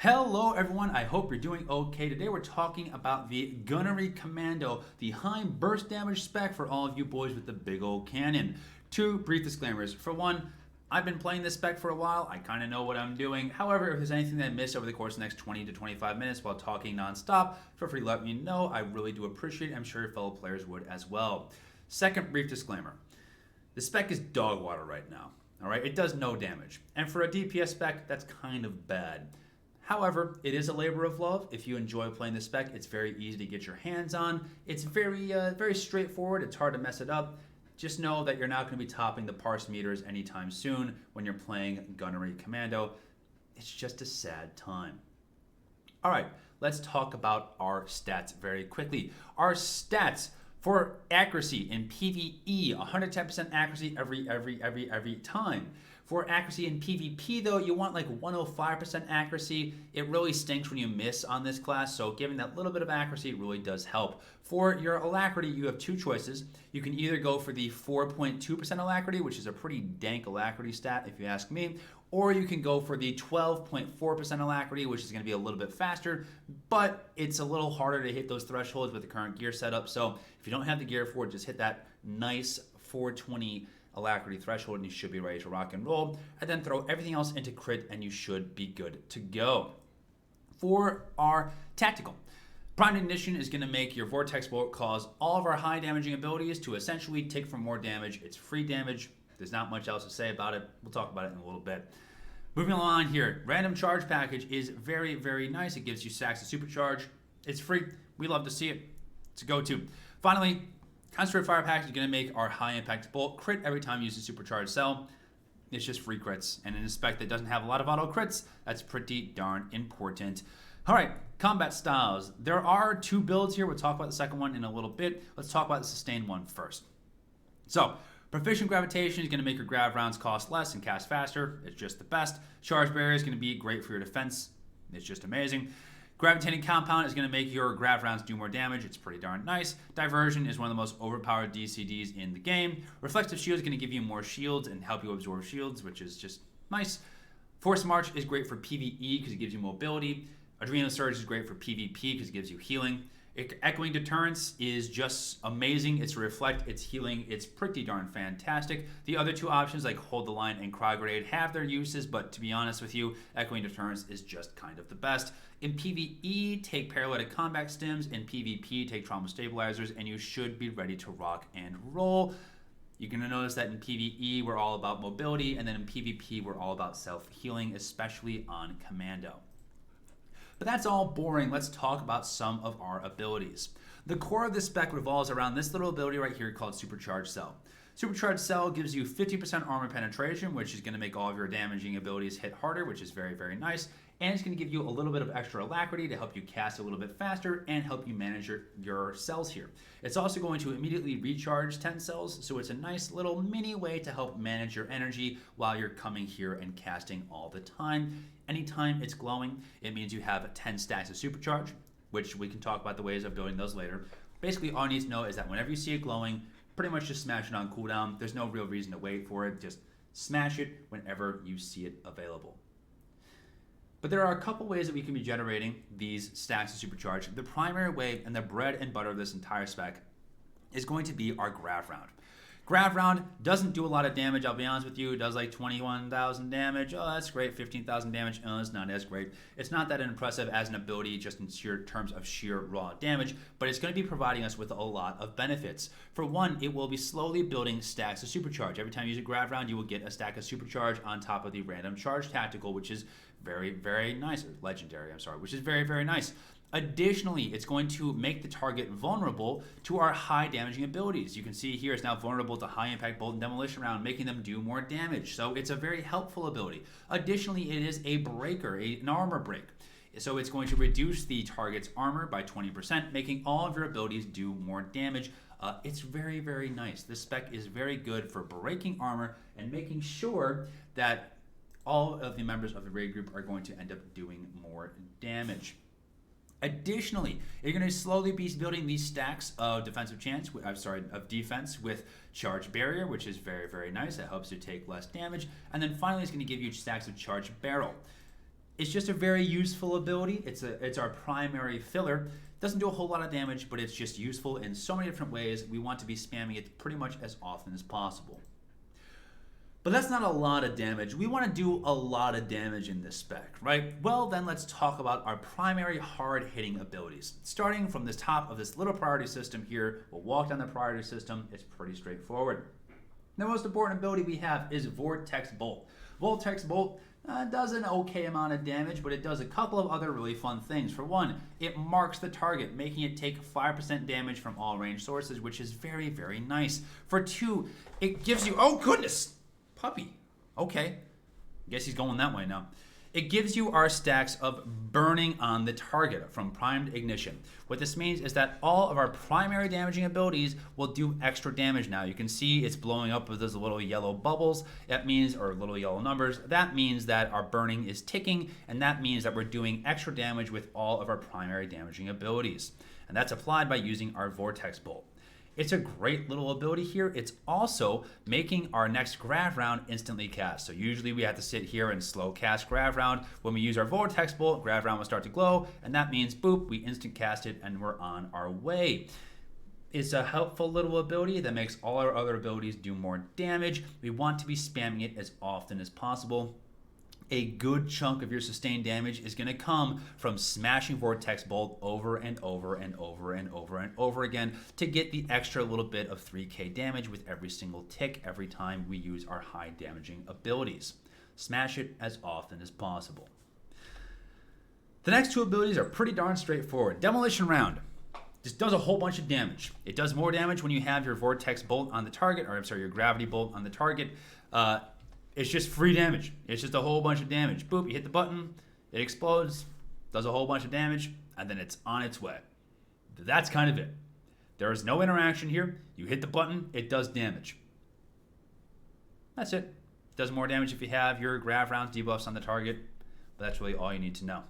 Hello everyone, I hope you're doing okay. Today we're talking about the Gunnery Commando, the high burst damage spec for all of you boys with the big old cannon. Two brief disclaimers. For one, I've been playing this spec for a while, I kind of know what I'm doing. However, if there's anything that I missed over the course of the next 20 to 25 minutes while talking non-stop, feel free to let me know. I really do appreciate it. I'm sure your fellow players would as well. Second brief disclaimer. The spec is dog water right now. Alright, it does no damage. And for a DPS spec, that's kind of bad. However, it is a labor of love. If you enjoy playing the spec, it's very easy to get your hands on. It's very straightforward. It's hard to mess it up. Just know that you're not going to be topping the parse meters anytime soon when you're playing Gunnery Commando. It's just a sad time. All right, let's talk about our stats very quickly. Our stats for accuracy in PvE, 110% accuracy every time. For accuracy in PvP though, you want like 105% accuracy. It really stinks when you miss on this class, so giving that little bit of accuracy really does help. For your alacrity, you have two choices. You can either go for the 4.2% alacrity, which is a pretty dank alacrity stat if you ask me, or you can go for the 12.4% alacrity, which is going to be a little bit faster, but it's a little harder to hit those thresholds with the current gear setup. So if you don't have the gear for it, just hit that nice 420 alacrity threshold and you should be ready to rock and roll, and then throw everything else into crit and you should be good to go. For our tactical, Prime Ignition is going to make your Vortex Bolt cause all of our high damaging abilities to essentially take for more damage. It's free damage. There's not much else to say about it. We'll talk about it in a little bit. Moving along here, Random Charge Package is very nice. It gives you stacks of supercharge. It's free. We love to see it. It's a go-to. Finally, Concentrated Fire Package is going to make our high impact bolt crit every time you use a supercharged cell. It's just free crits. And in a spec that doesn't have a lot of auto crits, that's pretty darn important. All right, combat styles. There are two builds here. We'll talk about the second one in a little bit. Let's talk about the sustained one first. So, Proficient Gravitation is going to make your grav rounds cost less and cast faster. It's just the best. Charge Barrier is going to be great for your defense. It's just amazing. Gravitating Compound is going to make your grav rounds do more damage. It's pretty darn nice. Diversion is one of the most overpowered DCDs in the game. Reflective Shield is going to give you more shields and help you absorb shields, which is just nice. Force March is great for PvE because it gives you mobility. Adrenal Surge is great for PvP because it gives you healing. Echoing Deterrence is just amazing. It's Reflect, it's healing, it's pretty darn fantastic. The other two options like Hold the Line and Cry Grenade have their uses, but to be honest with you, Echoing Deterrence is just kind of the best. In PvE, take Paralytic Combat Stims. In PvP, take Trauma Stabilizers, and you should be ready to rock and roll. You're going to notice that in PvE, we're all about mobility, and then in PvP, we're all about self-healing, especially on Commando. But that's all boring. Let's talk about some of our abilities. The core of this spec revolves around this little ability right here called Supercharged Cell. Supercharged Cell gives you 50% armor penetration, which is going to make all of your damaging abilities hit harder, which is very nice. And it's going to give you a little bit of extra alacrity to help you cast a little bit faster and help you manage your cells here. It's also going to immediately recharge 10 cells, so it's a nice little mini way to help manage your energy while you're coming here and casting all the time. Anytime it's glowing, it means you have 10 stacks of supercharge, which we can talk about the ways of building those later. Basically, all you need to know is that whenever you see it glowing, pretty much just smash it on cooldown. There's no real reason to wait for it. Just smash it whenever you see it available. But there are a couple ways that we can be generating these stacks of supercharge. The primary way and the bread and butter of this entire spec is going to be our Grav Round. Grav Round doesn't do a lot of damage, I'll be honest with you. It does like 21,000 damage. Oh, that's great. 15,000 damage. Oh, it's not as great. It's not that impressive as an ability just in sheer terms of sheer raw damage, but it's going to be providing us with a lot of benefits. For one, it will be slowly building stacks of supercharge. Every time you use a Grav Round, you will get a stack of supercharge on top of the random charge tactical, which is very nice. Or legendary, I'm sorry, which is very nice. Additionally, it's going to make the target vulnerable to our high damaging abilities. You can see here it's now vulnerable to high impact bolt and demolition round, making them do more damage. So it's a very helpful ability. Additionally, it is a breaker, an armor break. So it's going to reduce the target's armor by 20%, making all of your abilities do more damage. It's very nice. This spec is very good for breaking armor and making sure that all of the members of the raid group are going to end up doing more damage. Additionally, you're going to slowly be building these stacks of of defense with Charge Barrier, which is very nice. That helps you take less damage. And then finally, it's going to give you stacks of Charge Barrel. It's just a very useful ability. It's our primary filler. Doesn't do a whole lot of damage, but it's just useful in so many different ways. We want to be spamming it pretty much as often as possible. But that's not a lot of damage. We want to do a lot of damage in this spec, right? Well, then let's talk about our primary hard-hitting abilities. Starting from the top of this little priority system here, we'll walk down the priority system. It's pretty straightforward. The most important ability we have is Vortex Bolt. Vortex Bolt does an okay amount of damage, but it does a couple of other really fun things. For one, it marks the target, making it take 5% damage from all range sources, which is very, very nice. For two, it gives you, oh goodness, puppy. Okay, guess he's going that way now. It gives you our stacks of burning on the target from primed ignition. What this means is that all of our primary damaging abilities will do extra damage now. You can see it's blowing up with those little yellow bubbles. That means, or little yellow numbers, that means that our burning is ticking, and that means that we're doing extra damage with all of our primary damaging abilities. And that's applied by using our Vortex Bolt. It's a great little ability here. It's also making our next grav round instantly cast. So usually we have to sit here and slow cast grav round. When we use our Vortex Bolt, grav round will start to glow, and that means boop, we instant cast it and we're on our way. It's a helpful little ability that makes all our other abilities do more damage. We want to be spamming it as often as possible. A good chunk of your sustained damage is going to come from smashing Vortex Bolt over and over and over and over and over again to get the extra little bit of 3k damage with every single tick every time we use our high damaging abilities. Smash it as often as possible. The next two abilities are pretty darn straightforward. Demolition Round just does a whole bunch of damage. It does more damage when you have your Vortex Bolt on the target, or I'm sorry, your Gravity Bolt on the target. It's just free damage. It's just a whole bunch of damage. Boop, you hit the button, it explodes, does a whole bunch of damage, and then it's on its way. That's kind of it. There is no interaction here. You hit the button, it does damage. That's it. It does more damage if you have your grav rounds debuffs on the target, but that's really all you need to know.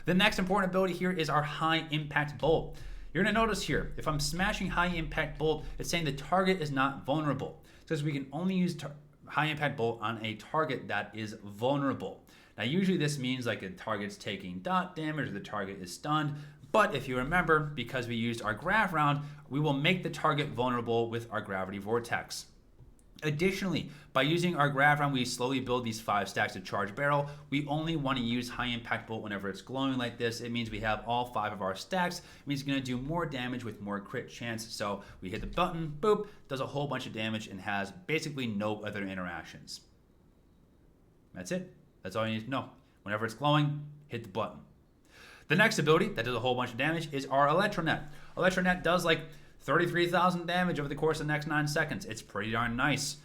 The next important ability here is our High Impact Bolt. You're going to notice here, if I'm smashing High Impact Bolt, it's saying the target is not vulnerable. It says we can only use High Impact Bolt on a target that is vulnerable. Now usually this means like a target's taking dot damage or the target is stunned, but if you remember, because we used our grav round, we will make the target vulnerable with our Gravity Vortex. Additionally, by using our grav round, we slowly build these 5 stacks of charge barrel. We only want to use High Impact Bolt whenever it's glowing like this. It means we have all 5 of our stacks. It means it's going to do more damage with more crit chance. So we hit the button, boop, does a whole bunch of damage and has basically no other interactions. That's it. That's all you need to know. Whenever it's glowing, hit the button. The next ability that does a whole bunch of damage is our Electronet. Electronet does like 33,000 damage over the course of the next 9 seconds. It's pretty darn nice.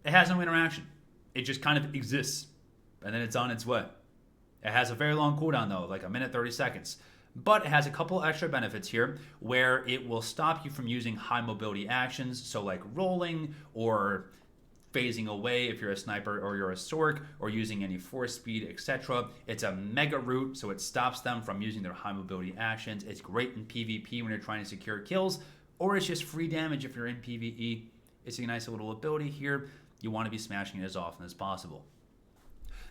It has no interaction. It just kind of exists, and then it's on its way. It has a very long cooldown though, like a minute 30 seconds. But it has a couple extra benefits here where it will stop you from using high mobility actions, so like rolling or phasing away if you're a sniper or you're a sork, or using any force speed, etc. It's a mega root, so it stops them from using their high mobility actions. It's great in PvP when you're trying to secure kills, or it's just free damage if you're in PvE. It's a nice little ability here. You want to be smashing it as often as possible.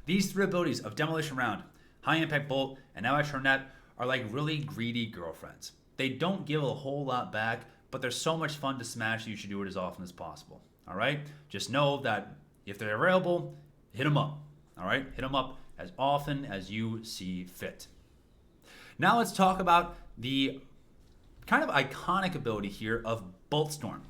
These 3 abilities of Demolition Round, High Impact Bolt, and Electronet are like really greedy girlfriends. They don't give a whole lot back, but they're so much fun to smash, you should do it as often as possible. All right? Just know that if they're available, hit them up. All right? Hit them up as often as you see fit. Now let's talk about the kind of iconic ability here of Bolt Storm.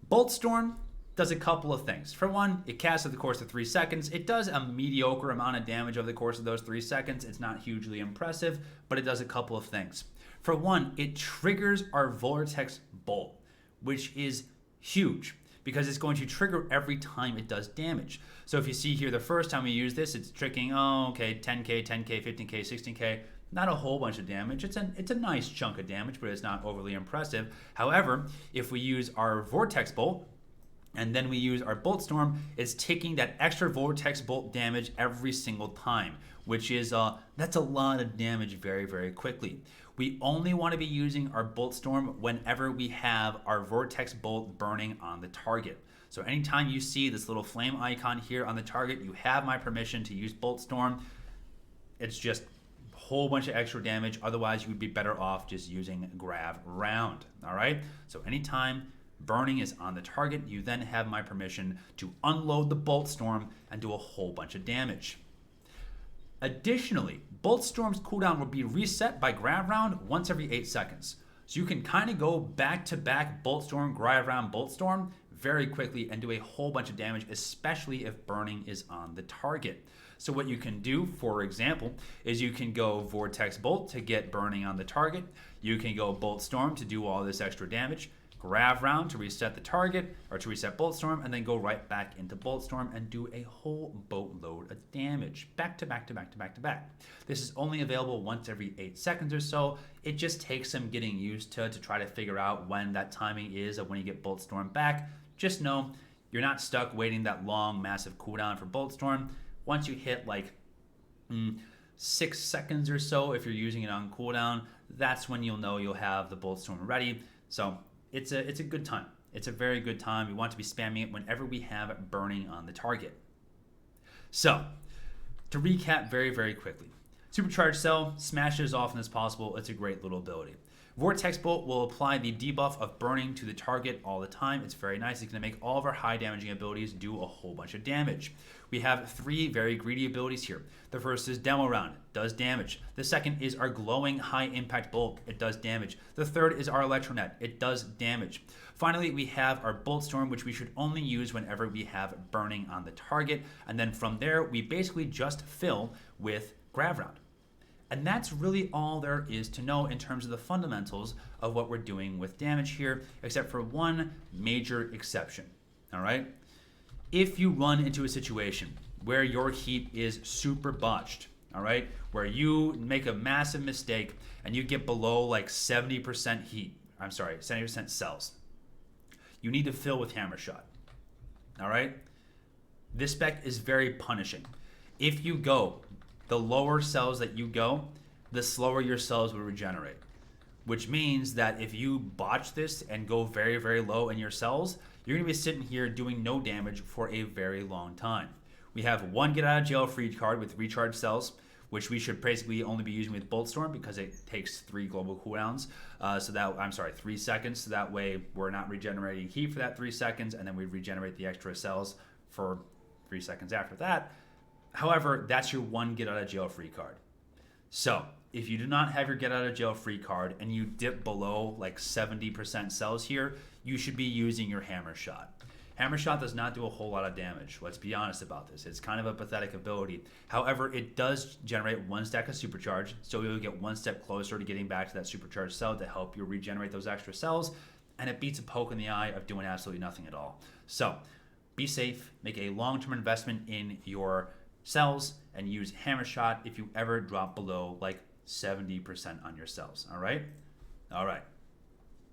Bolt Storm does a couple of things. For one, it casts over the course of 3 seconds. It does a mediocre amount of damage over the course of those 3 seconds. It's not hugely impressive, but it does a couple of things. For one, it triggers our Vortex Bolt, which is huge, because it's going to trigger every time it does damage. So if you see here, the first time we use this, it's tricking, 10k, 10k, 15k, 16k, not a whole bunch of damage. It's a nice chunk of damage, but it's not overly impressive. However, if we use our Vortex Bolt, and then we use our Bolt Storm, it's taking that extra Vortex Bolt damage every single time, which is, that's a lot of damage very, very quickly. We only want to be using our Bolt Storm whenever we have our Vortex Bolt burning on the target. So anytime you see this little flame icon here on the target, you have my permission to use Bolt Storm. it's just a whole bunch of extra damage. Otherwise, you would be better off just using Grav Round. All right. So anytime burning is on the target, you then have my permission to unload the Bolt Storm and do a whole bunch of damage. Additionally, Bolt Storm's cooldown will be reset by Grav Round once every 8 seconds. So you can kind of go back to back Bolt Storm, Grav Round, Bolt Storm very quickly and do a whole bunch of damage, especially if burning is on the target. So what you can do, for example, is you can go Vortex Bolt to get burning on the target. You can go Bolt Storm to do all this extra damage. Grav Round to reset the target, or to reset Bolt Storm, and then go right back into Bolt Storm and do a whole boatload of damage. Back to back to back to back to back. This is only available once every 8 seconds or so. It just takes some getting used to try to figure out when that timing is of when you get Bolt Storm back. Just know you're not stuck waiting that long, massive cooldown for Bolt Storm. Once you hit like 6 seconds or so, if you're using it on cooldown, that's when you'll know you'll have the Bolt Storm ready. So it's a good time. It's a very good time. We want to be spamming it whenever we have burning on the target. So, to recap very, very quickly. Supercharged Cell, smash it as often as possible. It's a great little ability. Vortex Bolt will apply the debuff of burning to the target all the time. It's very nice. It's going to make all of our high damaging abilities do a whole bunch of damage. We have 3 very greedy abilities here. The first is Demo Round. It does damage. The second is our glowing high impact bolt. It does damage. The third is our Electronet. It does damage. Finally, we have our Bolt Storm, which we should only use whenever we have burning on the target. And then from there, we basically just fill with Grav Round. And that's really all there is to know in terms of the fundamentals of what we're doing with damage here, except for one major exception, all right? If you run into a situation where your heat is super botched, all right, where you make a massive mistake and you get below like 70% heat, 70% cells, you need to fill with Hammer Shot, all right? This spec is very punishing. If you go the lower cells that you go, the slower your cells will regenerate. Which means that if you botch this and go very, very low in your cells, you're gonna be sitting here doing no damage for a very long time. We have 1 get out of jail free card with recharged cells, which we should basically only be using with Bolt Storm because it takes 3 global cooldowns. 3 seconds. So that way we're not regenerating heat for that 3 seconds, and then we regenerate the extra cells for 3 seconds after that. However, that's your 1 get out of jail free card. So if you do not have your get out of jail free card and you dip below like 70% cells here, you should be using your Hammer Shot. Hammer Shot does not do a whole lot of damage. Let's be honest about this. It's kind of a pathetic ability. However, it does generate 1 stack of supercharge, so you'll get 1 step closer to getting back to that supercharged cell to help you regenerate those extra cells, and it beats a poke in the eye of doing absolutely nothing at all. So be safe, make a long-term investment in your cells, and use Hammer Shot if you ever drop below like 70% on your cells. All right? All right.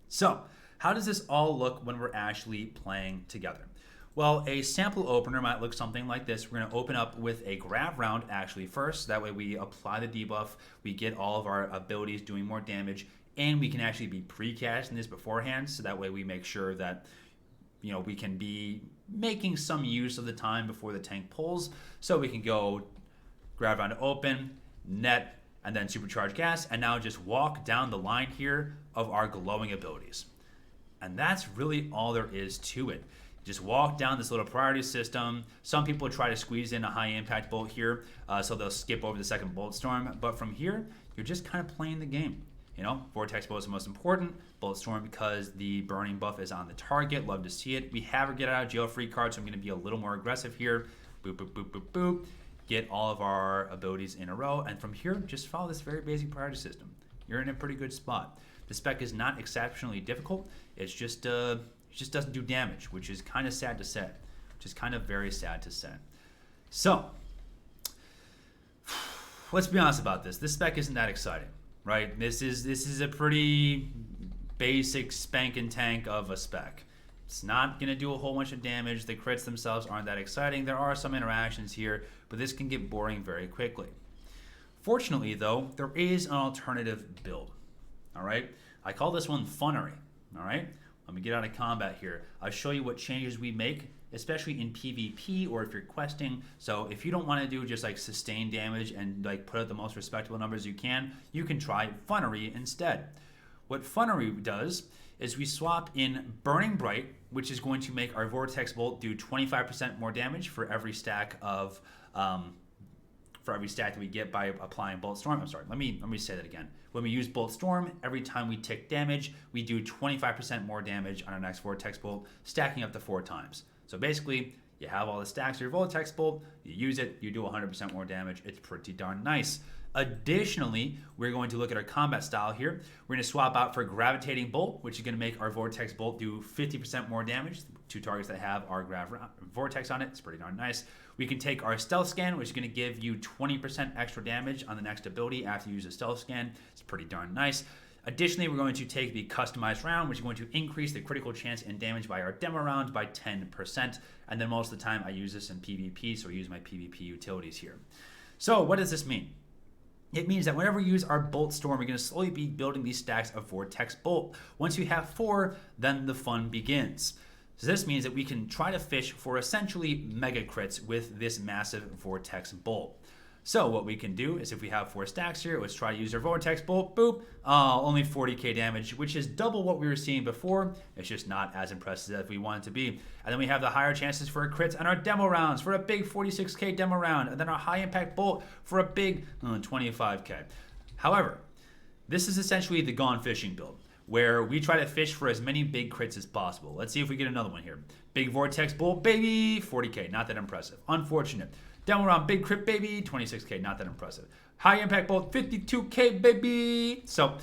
So how does this all look when we're actually playing together? Well, a sample opener might look something like this. We're going to open up with a Grav Round actually first. That way we apply the debuff, we get all of our abilities doing more damage, and we can actually be pre-casting this beforehand. So that way we make sure that we can be making some use of the time before the tank pulls. So we can go Grav Round to open, net, and then supercharge gas, and now just walk down the line here of our glowing abilities. And that's really all there is to it. Just walk down this little priority system. Some people try to squeeze in a high impact bolt here, so they'll skip over the second Bolt Storm. But from here, you're just kind of playing the game. Vortex Bolt is the most important. Bolt Storm because the burning buff is on the target. Love to see it. We have a get out of jail free card, so I'm going to be a little more aggressive here. Boop, boop, boop, boop, boop. Get all of our abilities in a row, and from here, just follow this very basic priority system. You're in a pretty good spot. The spec is not exceptionally difficult. It's just it just doesn't do damage, which is kind of sad to say. Which is kind of very sad to say. So let's be honest about this. This spec isn't that exciting, right? This is a pretty basic spank and tank of a spec. It's not going to do a whole bunch of damage. The crits themselves aren't that exciting. There are some interactions here, but this can get boring very quickly. Fortunately, though, there is an alternative build. All right? I call this one Gunnery. All right? Let me get out of combat here. I'll show you what changes we make especially in PvP or if you're questing. So if you don't want to do just like sustained damage and like put out the most respectable numbers you can try Gunnery instead. What Gunnery does is we swap in Burning Bright, which is going to make our Vortex Bolt do 25% more damage for every stack of that we get by applying Bolt Storm. I'm sorry, let me say that again. When we use Bolt Storm, every time we tick damage, we do 25% more damage on our next Vortex Bolt, stacking up to 4 times. So basically, you have all the stacks of your Vortex Bolt, you use it, you do 100% more damage. It's pretty darn nice. Additionally, we're going to look at our combat style here. We're going to swap out for Gravitating Bolt, which is going to make our Vortex Bolt do 50% more damage. 2 targets that have our Vortex on it. It's pretty darn nice. We can take our Stealth Scan, which is going to give you 20% extra damage on the next ability after you use a Stealth Scan. It's pretty darn nice. Additionally, we're going to take the Customized Round, which is going to increase the critical chance and damage by our demo rounds by 10%. And then most of the time, I use this in PvP, so I use my PvP utilities here. So what does this mean? It means that whenever we use our Bolt Storm, we're going to slowly be building these stacks of Vortex Bolt. Once we have 4, then the fun begins. So this means that we can try to fish for essentially mega crits with this massive Vortex Bolt. So what we can do is if we have 4 stacks here, let's try to use our Vortex Bolt. Boop. Only 40k damage, which is double what we were seeing before. It's just not as impressive as we want it to be. And then we have the higher chances for crits on our demo rounds for a big 46k demo round. And then our high impact bolt for a big 25k. However, this is essentially the Gone Fishing build, where we try to fish for as many big crits as possible. Let's see if we get another one here. Big Vortex Bolt, baby, 40k, not that impressive. Unfortunate. Demo round, big crit, baby, 26k, not that impressive. High impact bolt, 52k, baby. So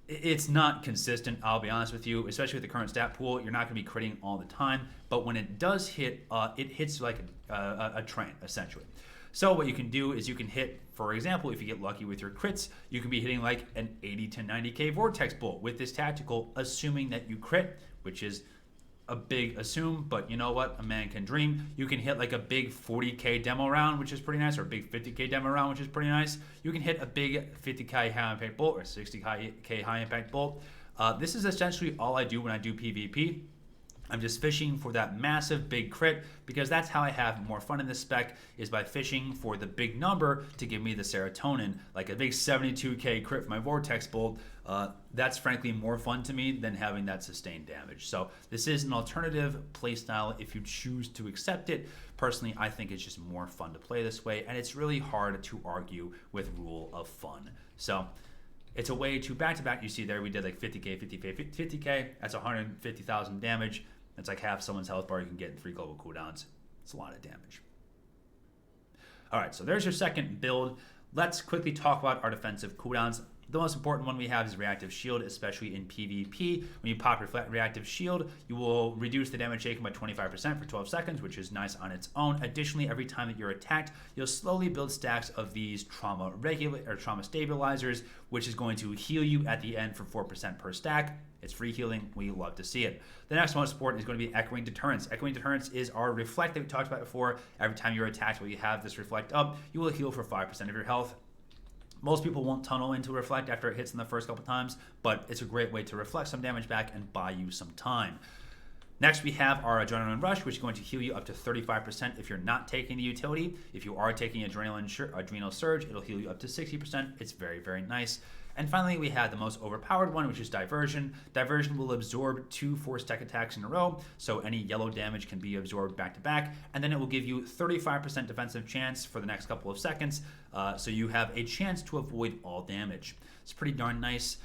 it's not consistent, I'll be honest with you, especially with the current stat pool. You're not going to be critting all the time, but when it does hit, it hits like a train, essentially. So what you can do is you can hit, for example, if you get lucky with your crits, you can be hitting like an 80 to 90k Vortex Bolt with this tactical, assuming that you crit, which is a big assume, but you know what? A man can dream. You can hit like a big 40k demo round, which is pretty nice, or a big 50k demo round, which is pretty nice. You can hit a big 50k high impact bolt or 60k high impact bolt. This is essentially all I do when I do PvP. I'm just fishing for that massive big crit because that's how I have more fun in this spec, is by fishing for the big number to give me the serotonin, like a big 72k crit for my Vortex Bolt. That's frankly more fun to me than having that sustained damage. So this is an alternative playstyle if you choose to accept it. Personally, I think it's just more fun to play this way, and it's really hard to argue with rule of fun. So it's a way to back-to-back. You see there we did like 50k, 50k, 50k. That's 150,000 damage. It's like half someone's health bar you can get in 3 global cooldowns. It's a lot of damage. All right, so there's your second build. Let's quickly talk about our defensive cooldowns. The most important one we have is Reactive Shield, especially in PvP. When you pop your Reactive Shield, you will reduce the damage taken by 25% for 12 seconds, which is nice on its own. Additionally, every time that you're attacked, you'll slowly build stacks of these trauma stabilizers, which is going to heal you at the end for 4% per stack. It's free healing. We love to see it. The next most important is going to be Echoing Deterrence. Echoing Deterrence is our reflect that we talked about before. Every time you're attacked, while you have this reflect up, you will heal for 5% of your health. Most people won't tunnel into reflect after it hits in the first couple times, but it's a great way to reflect some damage back and buy you some time. Next, we have our Adrenaline Rush, which is going to heal you up to 35% if you're not taking the utility. If you are taking Adrenal Surge, it'll heal you up to 60%. It's very, very nice. And finally, we have the most overpowered one, which is Diversion. Diversion will absorb 2 4-stack attacks in a row, so any yellow damage can be absorbed back to back, and then it will give you 35% defensive chance for the next couple of seconds, so you have a chance to avoid all damage. It's pretty darn nice.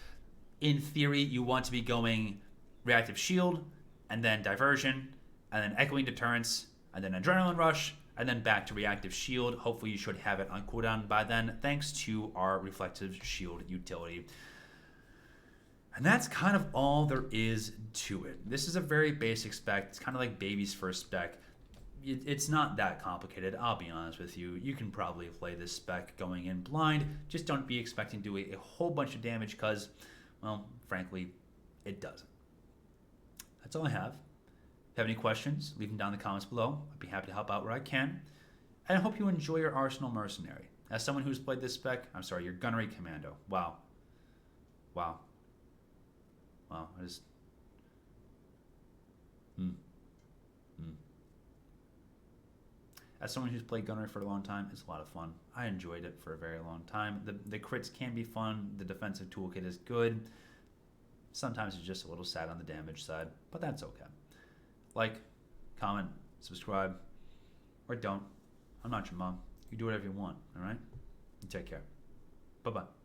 In theory, you want to be going Reactive Shield, and then Diversion, and then Echoing Deterrence, and then Adrenaline Rush, and then back to Reactive Shield. Hopefully you should have it on cooldown by then, thanks to our Reflective Shield utility. And that's kind of all there is to it. This is a very basic spec. It's kind of like baby's first spec. It's not that complicated, I'll be honest with you. You can probably play this spec going in blind. Just don't be expecting to do a whole bunch of damage because, well, frankly, it doesn't. That's all I have. If you have any questions, leave them down in the comments below. I'd be happy to help out where I can. And I hope you enjoy your Arsenal Mercenary. As someone who's played this spec, your Gunnery Commando. Wow. Wow. Wow. As someone who's played Gunnery for a long time, it's a lot of fun. I enjoyed it for a very long time. The crits can be fun. The defensive toolkit is good. Sometimes it's just a little sad on the damage side, but that's okay. Like, comment, subscribe, or don't. I'm not your mom. You do whatever you want, all right? You take care. Bye-bye.